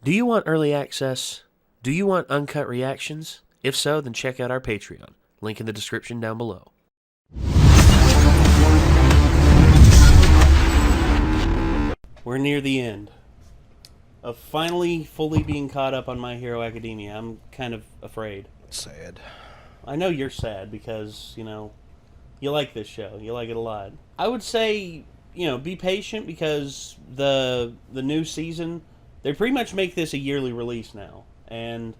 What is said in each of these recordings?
Do you want early access? Do you want uncut reactions? If so, then check out our Patreon. Link in the description down below. We're near the end of finally fully being caught up on My Hero Academia. I'm kind of afraid. Sad. I know you're sad because, you like this show. You like it a lot. I would say, be patient because the new season, they pretty much make this a yearly release now. And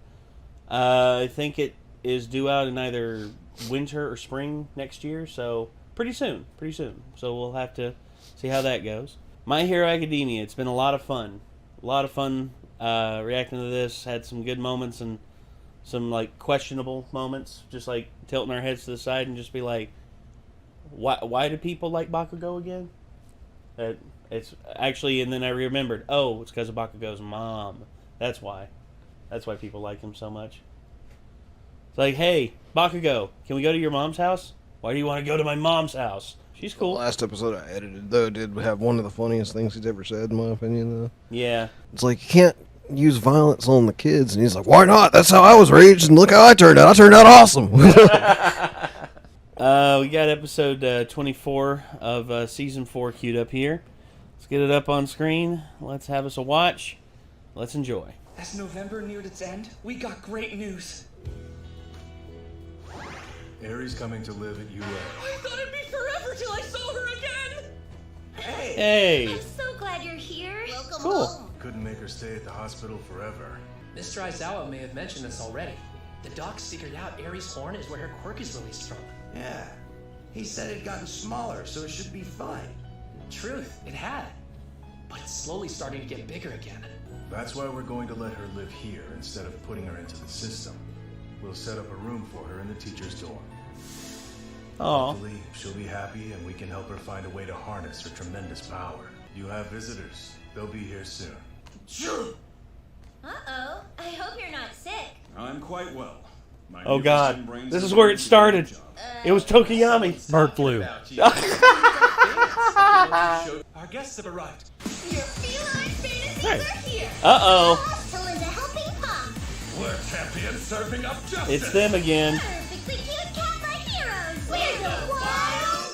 I think it is due out in either winter or spring next year. So pretty soon. So we'll have to see how that goes. My Hero Academia, it's been a lot of fun. Reacting to this. Had some good moments and some questionable moments. Just tilting our heads to the side and just be like, why do people like Bakugo again? It's actually, and then I remembered, it's because of Bakugo's mom. That's why. That's why people like him so much. It's like, hey, Bakugo, can we go to your mom's house? Why do you want to go to my mom's house? She's cool. The last episode I edited, though, did have one of the funniest things he's ever said, in my opinion, though. Yeah. It's like, you can't use violence on the kids. And he's like, why not? That's how I was raised, and look how I turned out. I turned out awesome. We got episode 24 of Season 4 queued up here. Let's get it up on screen. Let's have us a watch. Let's enjoy. As November neared its end, we got great news. Aries coming to live at UA. I thought it'd be forever till I saw her again! Hey! I'm so glad you're here. Welcome Cool. home. Couldn't make her stay at the hospital forever. Mr. Aizawa may have mentioned this already. The docs figured out Aries' horn is where her quirk is released from. Yeah. He said it'd gotten smaller, so it should be fine. Truth, it had. But it's slowly starting to get bigger again. That's why we're going to let her live here instead of putting her into the system. We'll set up a room for her in the teacher's dorm. Aw. Hopefully, she'll be happy and we can help her find a way to harness her tremendous power. You have visitors. They'll be here soon. Sure. Uh-oh. I hope you're not sick. I'm quite well. My Oh new god. system brings This is me where to it the started. job. It was Tokiyami. Bird flu. Our guests have arrived. Your feline fantasies Hey. are here. Uh-oh. So Linda helping pop. We're champions serving up justice. It's them again. Perfectly cute cat my heroes. We're the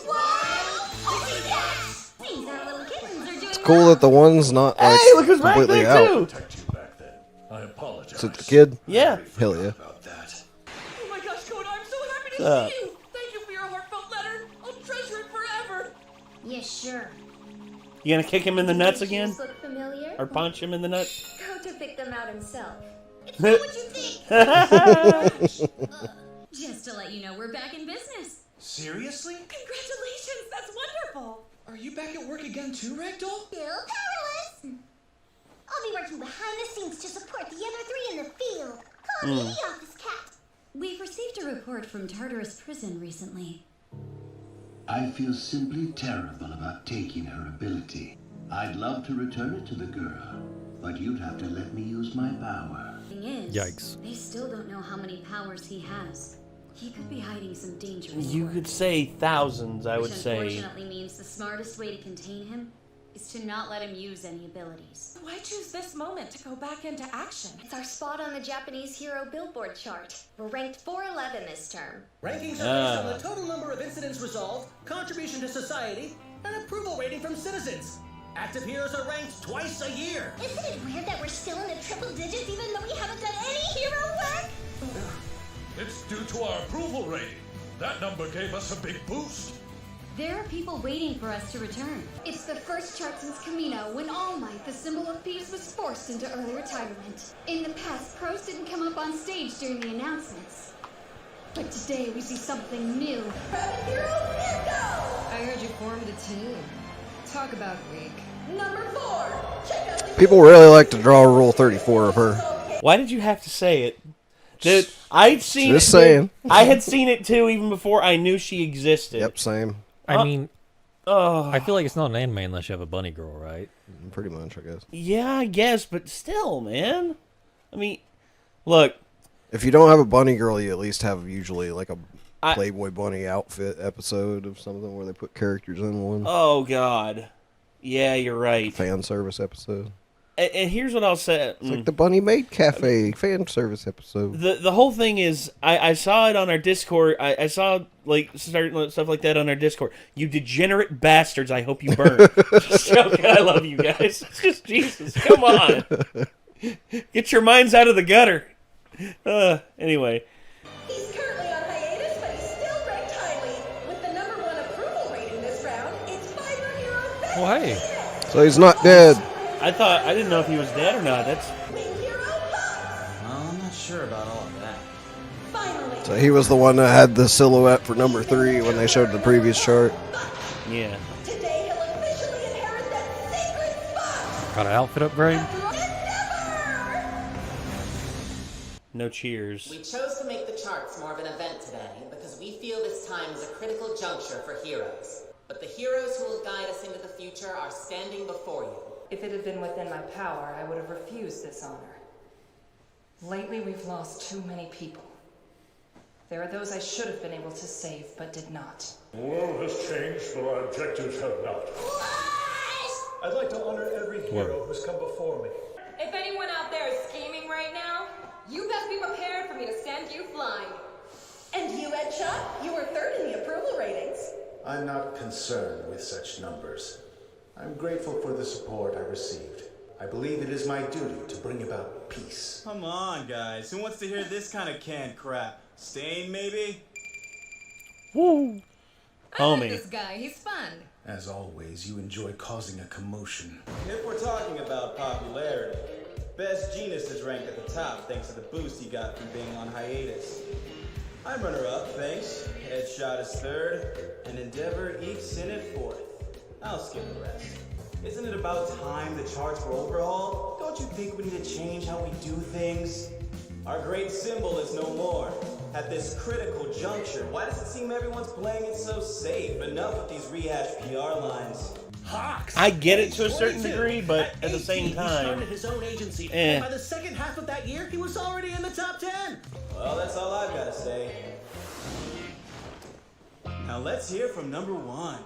wild pussycats. These our little kittens are doing Cool that the one's not, like, Hey, look who's back completely there, out. too. Protect you back then. I apologize. Is it the kid? Yeah. Hell yeah. About that. Oh my gosh, Coda, I'm so happy to Uh. see you! Thank you for your heartfelt letter. I'll treasure it forever. Yeah, sure. You gonna kick him in the nuts again? Shoes look familiar? Or punch him in the nuts? Go to pick them out himself. It's not what you think. Just to let you know, we're back in business. Seriously? Congratulations, that's wonderful. Are you back at work again too, Ragdoll? Still powerless. I'll be working behind the scenes to support the other three in the field. Call me the office cat. We've received a report from Tartarus Prison recently. I feel simply terrible about taking her ability. I'd love to return it to the girl, but you'd have to let me use my power. Thing is, Yikes. they still don't know how many powers he has. He could be hiding some dangerous You work, could say thousands, I would which say. unfortunately means the smartest way to contain him is to not let him use any abilities. Why choose this moment to go back into action? It's our spot on the Japanese hero Billboard chart. We're ranked 411 this term. Rankings are based on the total number of incidents resolved, contribution to society, and approval rating from citizens. Active heroes are ranked twice a year. Isn't it weird that we're still in the triple digits even though we haven't done any hero work? It's due to our approval rating. That number gave us a big boost. There are people waiting for us to return. It's the first chart since Camino, when All Might, the symbol of peace, was forced into early retirement. In the past, pros didn't come up on stage during the announcements. But today we see something new. I heard you formed a team. Talk about weak. Number 4! Check out the People really like to draw Rule 34 of her. Why did you have to say it? Dude, I'd seen Just it. saying. I had seen it too even before I knew she existed. Yep, same. I mean, Oh. I feel like it's not an anime unless you have a bunny girl, right? Pretty much, I guess. Yeah, I guess, but still, man. I mean, look. If you don't have a bunny girl, you at least have usually like a I- Playboy bunny outfit episode of something where they put characters in one. Oh, God. Yeah, you're right. Fan service episode. And here's what I'll say. It's like the Bunny Maid Cafe fan service episode. The whole thing is, I saw it on our Discord. I saw like certain stuff like that on our Discord. You degenerate bastards! I hope you burn. Just joking. I love you guys. It's just Jesus. Come on, get your minds out of the gutter. Anyway. He's currently on hiatus, but he's still ranked highly. With the #1 approval rating this round, it's Fiber Hero Best. Well, hey. So he's not dead. I didn't know if he was dead or not. That's. Well, I'm not sure about all of that. Finally. So he was the one that had the silhouette for number 3 when they showed the previous chart. Yeah. Today he'll officially inherit that sacred spot. Got an outfit upgrade? No cheers. We chose to make the charts more of an event today because we feel this time is a critical juncture for heroes. But the heroes who will guide us into the future are standing before you. If it had been within my power, I would have refused this honor. Lately, we've lost too many people. There are those I should have been able to save, but did not. The world has changed, but our objectives have not. I'd like to honor every hero who's come before me. If anyone out there is scheming right now, you best be prepared for me to send you flying. And you, Ed Shot, you were 3rd in the approval ratings. I'm not concerned with such numbers. I'm grateful for the support I received. I believe it is my duty to bring about peace. Come on, guys. Who wants to hear this kind of canned crap? Stain, maybe? Woo. I like Homie. this guy. He's fun. As always, you enjoy causing a commotion. If we're talking about popularity, Best Genus is ranked at the top thanks to the boost he got from being on hiatus. I'm runner-up, thanks. Headshot is 3rd, and Endeavor ekes in at 4th. I'll skip the rest. Isn't it about time the charts were overhauled? Don't you think we need to change how we do things? Our great symbol is no more. At this critical juncture, why does it seem everyone's playing it so safe? Enough with these rehashed PR lines. Hawks! I get it to a certain 22. degree, but at the 18, same he time, started his own agency, Eh. and by the second half of that year, he was already in the top 10. Well, that's all I've got to say. Now let's hear from #1.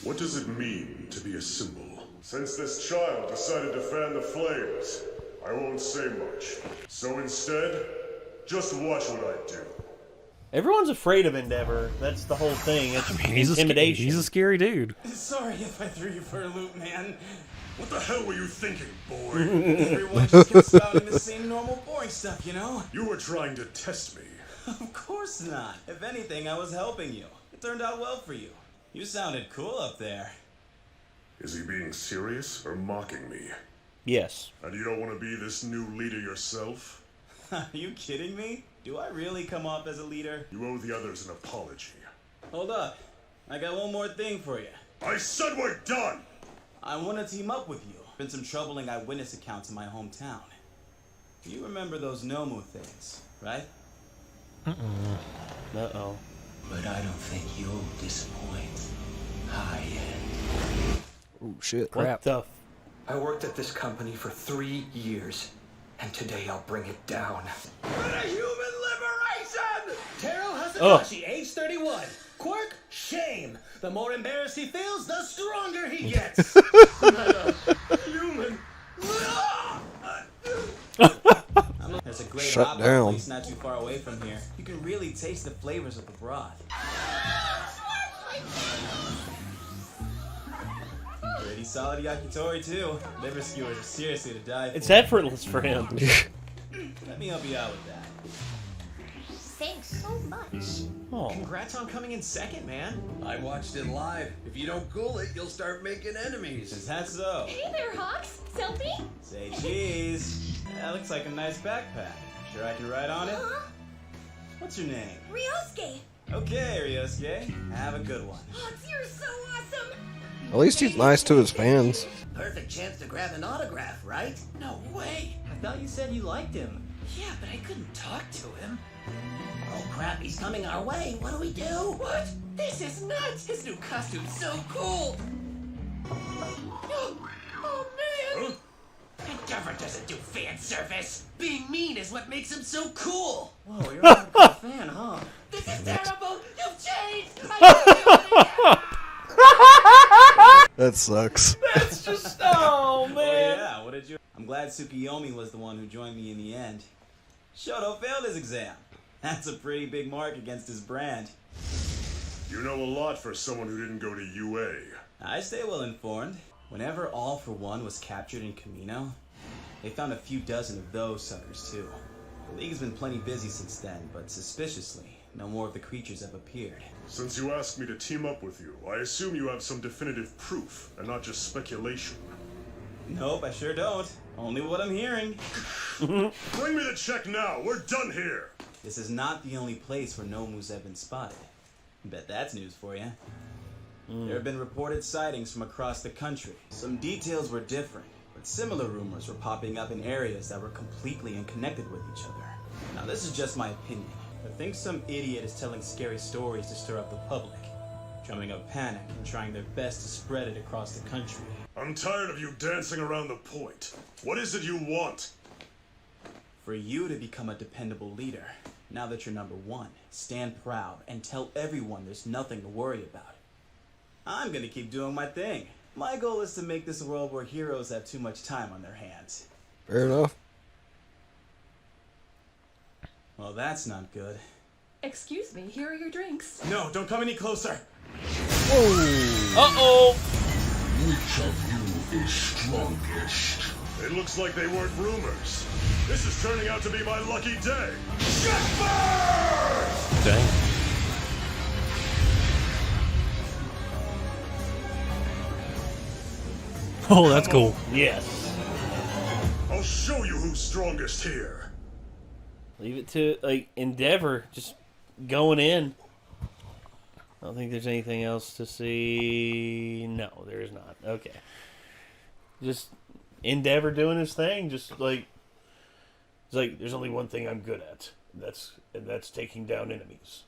What does it mean to be a symbol? Since this child decided to fan the flames, I won't say much. So instead, just watch what I do. everyone's afraid of Endeavor. That's the whole thing. It's intimidation. He's a scary dude. Sorry if I threw you for a loop, man. What the hell were you thinking, boy? Everyone just kept spouting the same normal boring stuff, you know? You were trying to test me. Of course not. If anything, I was helping you. It turned out well for you. You sounded cool up there. Is he being serious or mocking me? Yes. And you don't want to be this new leader yourself? Are you kidding me? Do I really come off as a leader? You owe the others an apology. Hold up. I got one more thing for you. I said we're done! I want to team up with you. Been some troubling eyewitness accounts in my hometown. You remember those Nomu things, right? Uh-oh. But I don't think you'll disappoint. High-end. Oh, shit. What the... I worked at this company for 3 years, and today I'll bring it down. For the human liberation! Taro Oh. Hasakashi, age 31. Quirk, shame. The more embarrassed he feels, the stronger he gets. Human. There's a great Shut hot down. place not too far away from here. You can really taste the flavors of the broth. Pretty solid yakitori too. Liver skewers are seriously to die for. It's effortless for him. Let me help you out with that. Thanks so much. Oh. Congrats on coming in second, man. I watched it live. If you don't cool it, you'll start making enemies. Is that so? Hey there, Hawks. Selfie? Say cheese. That looks like a nice backpack. Sure I can ride on it? What's your name? Ryosuke. Okay, Ryosuke. Have a good one. Hawks, you're so awesome. At least he's nice to his fans. Perfect chance to grab an autograph, right? No way. I thought you said you liked him. Yeah, but I couldn't talk to him. Oh crap, he's coming our way. What do we do? What? This is nuts! His new costume's so cool! Oh man! Endeavor doesn't do fan service! Being mean is what makes him so cool! Whoa, you're a hardcore fan, huh? This is terrible! You've changed! That sucks. That's just... Oh, man. Yeah, what did you... glad Tsukiyomi was the one who joined me in the end. Shoto failed his exam. That's a pretty big mark against his brand. You know a lot for someone who didn't go to UA. I stay well informed. Whenever All for One was captured in Camino, they found a few dozen of those suckers too. The League's been plenty busy since then, but suspiciously, no more of the creatures have appeared. Since you asked me to team up with you, I assume you have some definitive proof, and not just speculation. Nope, I sure don't. Only what I'm hearing. Bring me the check now! We're done here! This is not the only place where Nomus have been spotted. Bet that's news for you. There have been reported sightings from across the country. Some details were different, but similar rumors were popping up in areas that were completely unconnected with each other. Now this is just my opinion. I think some idiot is telling scary stories to stir up the public, drumming up panic and trying their best to spread it across the country. I'm tired of you dancing around the point. What is it you want? For you to become a dependable leader, now that you're number one, stand proud and tell everyone there's nothing to worry about. I'm gonna keep doing my thing. My goal is to make this a world where heroes have too much time on their hands. Fair enough. Well, that's not good. Excuse me, here are your drinks. No, don't come any closer. Uh-oh! Which of you is strongest? It looks like they weren't rumors. This is turning out to be my lucky day. Checkmate! Dang. Oh, that's cool. Yes. I'll show you who's strongest here. Leave it to, like, Endeavor just going in. I don't think there's anything else to see. No, there is not. Okay. Just Endeavor doing his thing. Just like, it's like, there's only one thing I'm good at. And that's taking down enemies.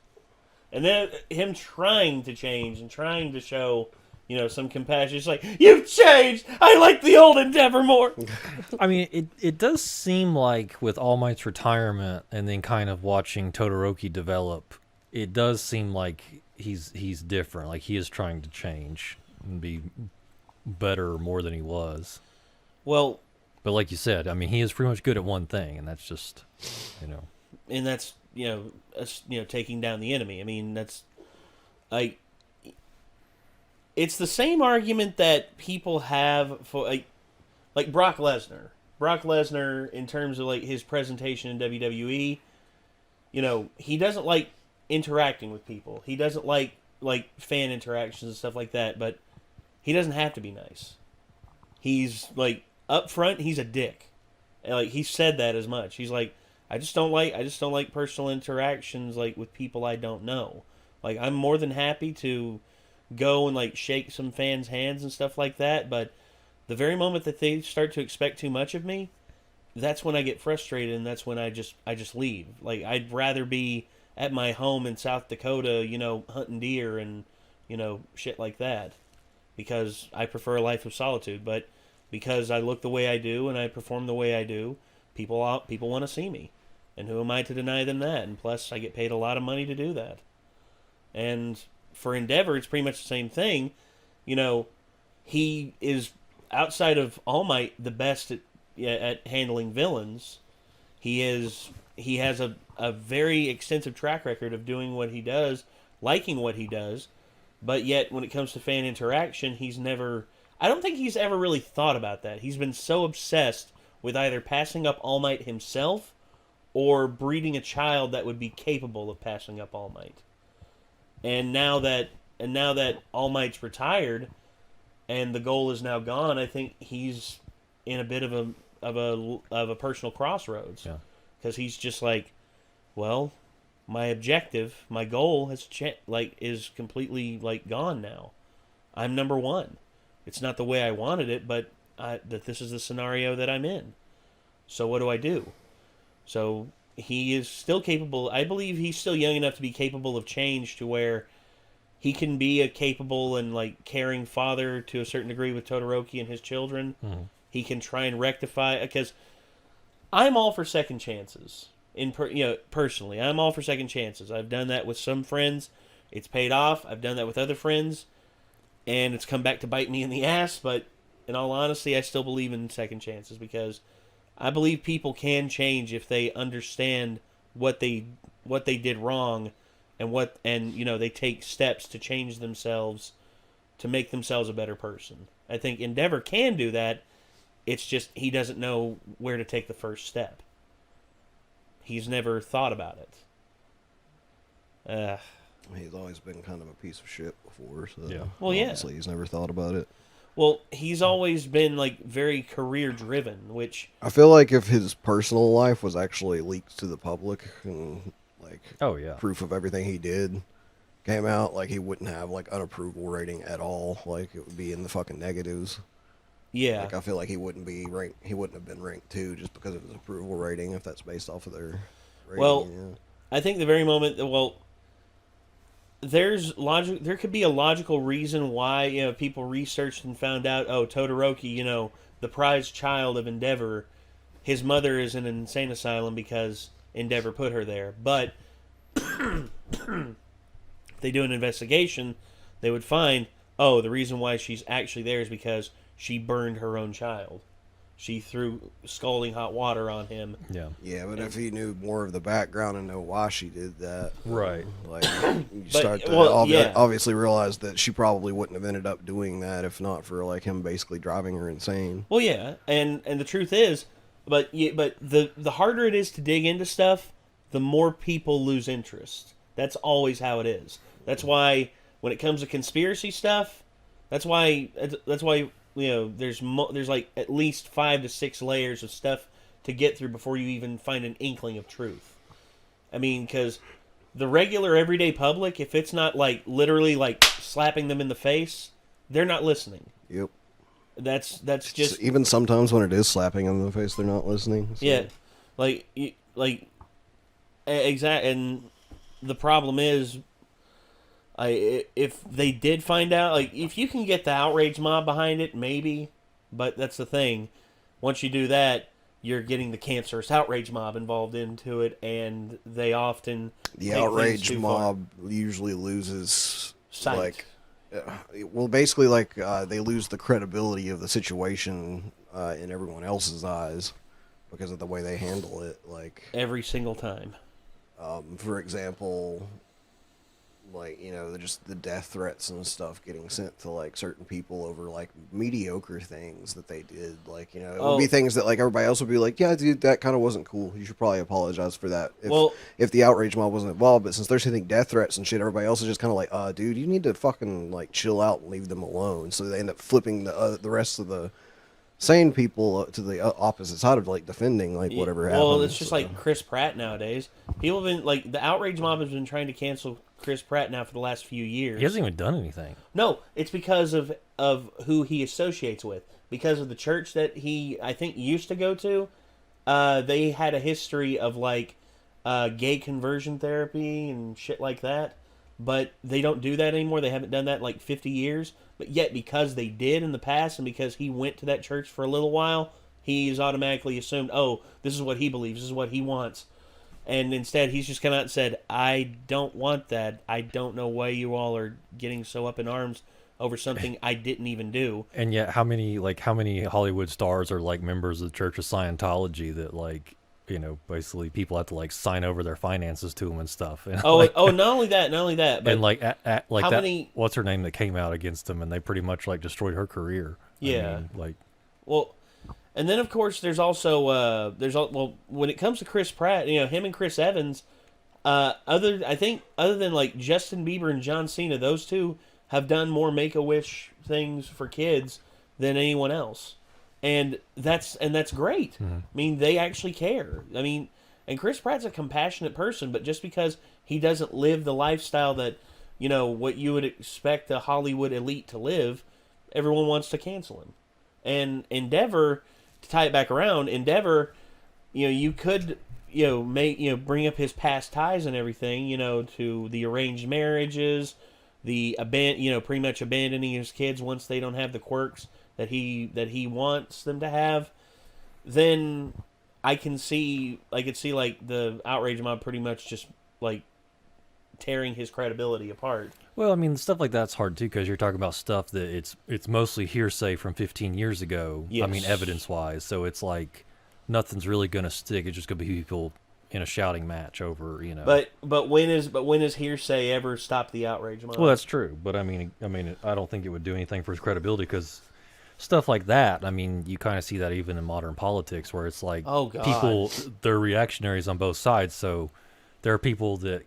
And then him trying to change and trying to show, you know, some compassion. It's like, you've changed! I like the old Endeavor more! I mean, it does seem like with All Might's retirement and then kind of watching Todoroki develop, it does seem like he's different. Like he is trying to change and be better or more than he was. Well, but like you said, I mean, he is pretty much good at one thing, and that's just, you know. And that's, taking down the enemy. I mean, that's, like, it's the same argument that people have for, like Brock Lesnar. Brock Lesnar, in terms of, like, his presentation in WWE, you know, he doesn't like interacting with people. He doesn't like fan interactions and stuff like that, but he doesn't have to be nice. He's, like, up front, he's a dick. And, like, he said that as much. He's like, I just don't like personal interactions, like, with people I don't know. Like, I'm more than happy to go and, like, shake some fans' hands and stuff like that, but the very moment that they start to expect too much of me, that's when I get frustrated, and that's when I just leave. Like, I'd rather be at my home in South Dakota, you know, hunting deer and, you know, shit like that, because I prefer a life of solitude. But because I look the way I do and I perform the way I do, people want to see me, and who am I to deny them that? And plus, I get paid a lot of money to do that. And for Endeavor, it's pretty much the same thing. You know, he is, outside of All Might, the best at handling villains. He has a very extensive track record of doing what he does, liking what he does, but yet when it comes to fan interaction, I don't think he's ever really thought about that. He's been so obsessed with either passing up All Might himself or breeding a child that would be capable of passing up All Might. And now that All Might's retired and the goal is now gone, I think he's in a bit of a personal crossroads. Yeah. Because he's just like, well, my objective, my goal is completely like gone now. I'm number one. It's not the way I wanted it, but that this is the scenario that I'm in. So what do I do? So he is still capable. I believe he's still young enough to be capable of change to where he can be a capable and like caring father to a certain degree with Todoroki and his children. Mm-hmm. He can try and rectify, because I'm all for second chances. Personally, I'm all for second chances. I've done that with some friends. It's paid off. I've done that with other friends, and it's come back to bite me in the ass. But in all honesty, I still believe in second chances because I believe people can change if they understand what they did wrong and you know, they take steps to change themselves to make themselves a better person. I think Endeavor can do that. It's just he doesn't know where to take the first step. He's never thought about it. He's always been kind of a piece of shit before, so yeah. Well, yeah. obviously he's never thought about it. Well, he's always been like very career driven, which I feel like if his personal life was actually leaked to the public and like proof of everything he did came out, like he wouldn't have like an approval rating at all. Like it would be in the fucking negatives. Yeah. Like I feel like he wouldn't be ranked. He wouldn't have been ranked 2 just because of his approval rating, if that's based off of their rating. Well, yeah. I think the very moment there's logic. There could be a logical reason why, you know, people researched and found out, oh, Todoroki, you know, the prized child of Endeavor, his mother is in an insane asylum because Endeavor put her there. But if they do an investigation, they would find, oh, the reason why she's actually there is because she burned her own child. She threw scalding hot water on him. Yeah. Yeah, but if he knew more of the background and know why she did that, right? Like you start to obviously realize that she probably wouldn't have ended up doing that if not for like him basically driving her insane. Well, yeah, and the truth is, but the harder it is to dig into stuff, the more people lose interest. That's always how it is. That's why when it comes to conspiracy stuff, that's why you know, there's like at least 5 to 6 layers of stuff to get through before you even find an inkling of truth. I mean, because the regular everyday public, if it's not like literally like slapping them in the face, they're not listening. Yep. That's just even sometimes when it is slapping them in the face, they're not listening. So. Yeah, exact. And the problem is, if they did find out, like, if you can get the outrage mob behind it, maybe, but that's the thing. Once you do that, you're getting the cancerous outrage mob involved into it, and they often the outrage mob usually loses sight. Like, well, basically, like they lose the credibility of the situation in everyone else's eyes because of the way they handle it. Like every single time. For example. Like, you know, just the death threats and stuff getting sent to, like, certain people over, like, mediocre things that they did. Like, you know, it would be things that, like, everybody else would be like, yeah, dude, that kind of wasn't cool. You should probably apologize for that. If the outrage mob wasn't involved, but since they're sending death threats and shit, everybody else is just kind of like, dude, you need to fucking, like, chill out and leave them alone. So they end up flipping the rest of the sane people to the opposite side of, like, defending, like, whatever happened. Well, it's just like Chris Pratt nowadays. People have been, like, the outrage mob has been trying to cancel Chris Pratt now for the last few years. He hasn't even done anything. No, it's because of who he associates with. Because of the church that he, I think, used to go to. They had a history of, like, gay conversion therapy and shit like that. But they don't do that anymore. They haven't done that in, like, 50 years. But yet, because they did in the past, and because he went to that church for a little while, he's automatically assumed, oh, this is what he believes, this is what he wants. And instead, he's just come out and said, I don't want that. I don't know why you all are getting so up in arms over something I didn't even do. And yet, how many Hollywood stars are, like, members of the Church of Scientology that, like, you know, basically people have to, like, sign over their finances to them and stuff. And, not only that, but and, like, how many... What's her name that came out against him, and they pretty much, like, destroyed her career. Yeah. I mean, like... Well... And then, of course, there's also when it comes to Chris Pratt, you know, him and Chris Evans, other than like Justin Bieber and John Cena, those two have done more Make-A-Wish things for kids than anyone else, and that's great. Mm-hmm. I mean, they actually care. I mean, and Chris Pratt's a compassionate person, but just because he doesn't live the lifestyle that, you know, what you would expect a Hollywood elite to live, everyone wants to cancel him. And Endeavor. To tie it back around, Endeavor, you know, you could, you know, bring up his past ties and everything, you know, to the arranged marriages, pretty much abandoning his kids once they don't have the quirks that he wants them to have. Then I could see like the outrage mob pretty much just like tearing his credibility apart. Well, I mean, stuff like that's hard too because you're talking about stuff that it's mostly hearsay from 15 years ago. Yes. I mean, evidence-wise, so it's like nothing's really going to stick. It's just going to be people in a shouting match over, you know. But when is hearsay ever stopped the outrage mob? Well, that's true, but I mean, I don't think it would do anything for his credibility because stuff like that. I mean, you kind of see that even in modern politics, where it's like Oh, God. people, they're reactionaries on both sides. So there are people that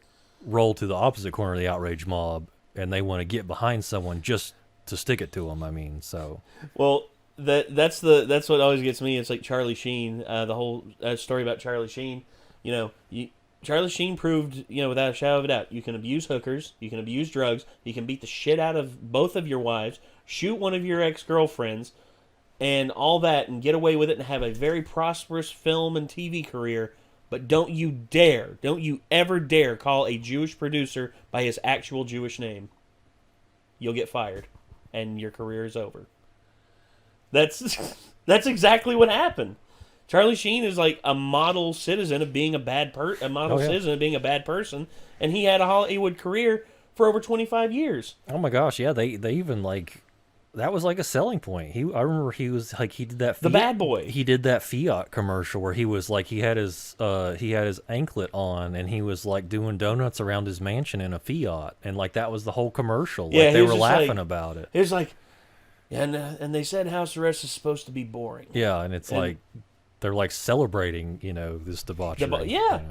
roll to the opposite corner of the outrage mob, and they want to get behind someone just to stick it to them. I mean, so Well, that's what always gets me. It's like Charlie Sheen, the whole story about Charlie Sheen. You know, Charlie Sheen proved, you know, without a shadow of a doubt, you can abuse hookers, you can abuse drugs, you can beat the shit out of both of your wives, shoot one of your ex-girlfriends, and all that, and get away with it and have a very prosperous film and TV career. But don't you ever dare call a Jewish producer by his actual Jewish name. You'll get fired, and your career is over. That's exactly what happened. Charlie Sheen is like a model citizen of being a bad citizen of being a bad person, and he had a Hollywood career for over 25 years. oh my gosh, yeah, they even like that was like a selling point. I remember he was like he did that The bad boy. He did that Fiat commercial where he was like he had his anklet on and he was like doing donuts around his mansion in a Fiat, and like that was the whole commercial. Like Yeah, they he were was just laughing like- about it. It was like, and they said house arrest is supposed to be boring. Yeah, and it's like they're like celebrating, you know, this debauchery. Yeah, you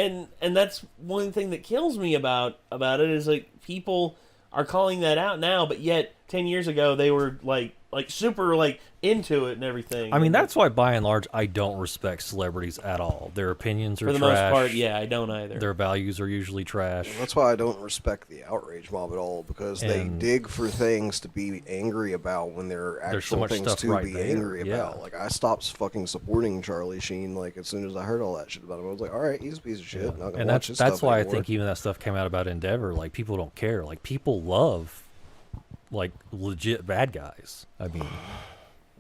know? and that's one thing that kills me about it is like people are calling that out now, but yet 10 years ago they were like super like into it and everything. I mean, that's why by and large I don't respect celebrities at all. Their opinions are for the trash. most part. Yeah, I don't either. Their values are usually trash. That's why I don't respect the outrage mob at all, because they And- dig for things to be angry about when there are There's so actual much things stuff to right be there, angry yeah. about. Like, I stopped fucking supporting Charlie Sheen, like, as soon as I heard all that shit about him. I was like, alright, he's a piece of shit. Not gonna And watch his that's stuff why anymore. I think even that stuff came out about Endeavor. Like people don't care. Like people love like legit bad guys. I mean,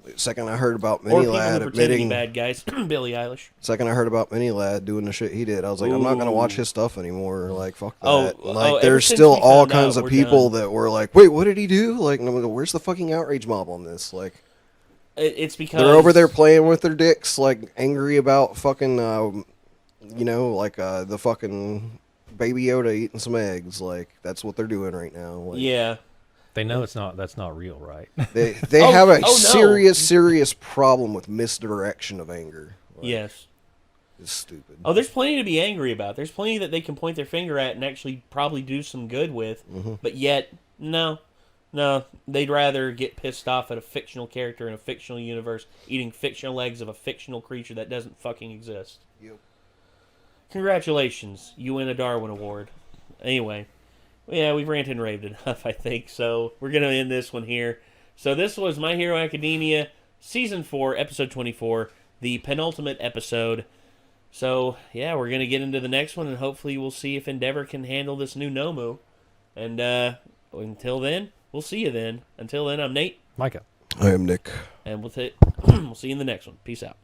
The second I heard about or people Mini-Lad who pretend to be admitting... bad guys. Billie Eilish. Second I heard about Mini-Lad doing the shit he did, I was like, I'm not gonna watch Ooh. his stuff anymore. Like, fuck that. Oh, like, ever there's since still we all found kinds out, of we're people done. that were like, wait, what did he do? Like, and I'm like, where's the fucking outrage mob on this? Like, It's because they're over there playing with their dicks, like, angry about fucking, you know, like, the fucking Baby Yoda eating some eggs. Like, that's what they're doing right now. Like, Yeah. they know that's not real, right? They Oh, have a no. serious problem with misdirection of anger. Like, Yes. It's stupid. Oh, there's plenty to be angry about. There's plenty that they can point their finger at and actually probably do some good with. Mm-hmm. But yet, no, they'd rather get pissed off at a fictional character in a fictional universe eating fictional eggs of a fictional creature that doesn't fucking exist. Yep. Congratulations, you win a Darwin Award. Anyway, yeah, we've ranted and raved enough, I think, so we're going to end this one here. So this was My Hero Academia, Season 4, Episode 24, the penultimate episode. So, yeah, we're going to get into the next one, and hopefully we'll see if Endeavor can handle this new Nomu. And until then, we'll see you then. Until then, I'm Nate. Micah. I am Nick. And we'll see you in the next one. Peace out.